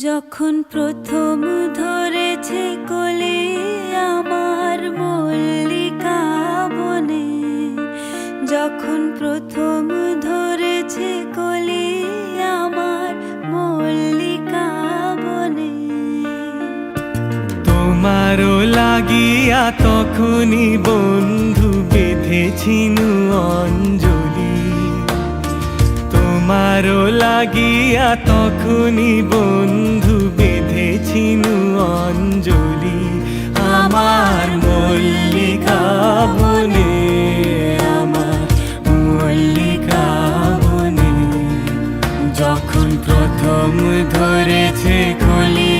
যখন প্রথম ধরেছে কলি আমার মল্লিকা বনে, যখন প্রথম ধরেছে কলি আমার মল্লিকা বনে। তোমারও লাগিয়া তখনই বন্ধু বেঁধেছিনু অঞ্জলি, তোমারও লাগিয়া তখনই বন্ধু বেঁধেছিনু অঞ্জলি। আমার মল্লিকা বনে, আমার মল্লিকা বনে, যখন প্রথম ধরেছে কলি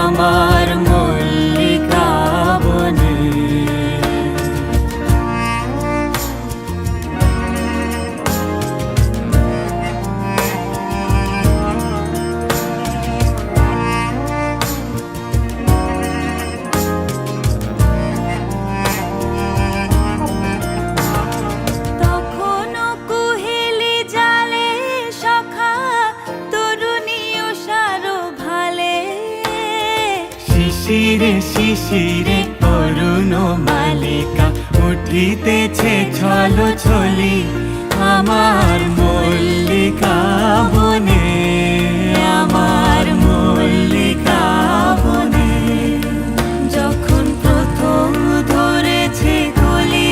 আমার মল্লিকা বনে। শিশিরে শিশিরে অরুণ মালিকা উঠিতেছে ছলো ছলি আমার মল্লিকা বনে, আমার মল্লিকা বনে, যখন প্রথম ধরেছে কলি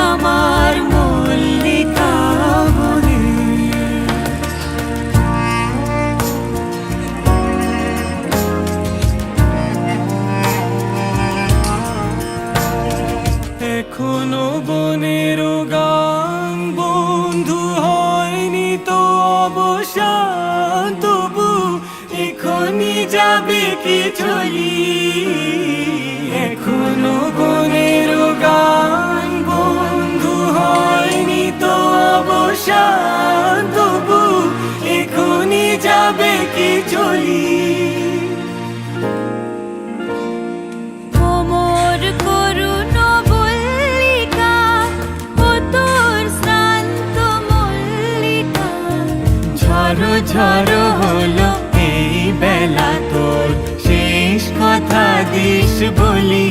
আমার মল্লিকা বনে। এখনো বনের গান বন্ধু হয়নি তো অবসান, তবু এখনই যাবে কি চলি। এখনো বনের গান বন্ধু হয়নি তো অবসান, তবু এখনই যাবে কি চলি। ঝড়ো ঝড়ো হলো এই বেলা তোর শেষ কথা দিস বলি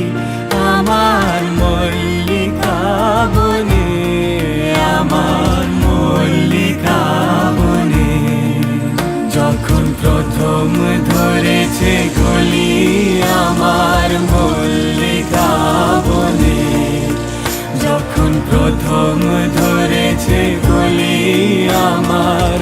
আমার মল্লিকা বনে, আমার মল্লিকা বনে, যখন প্রথম ধরেছে কলি আমার মল্লিকা বনে, যখন প্রথম ধরেছে কলি আমার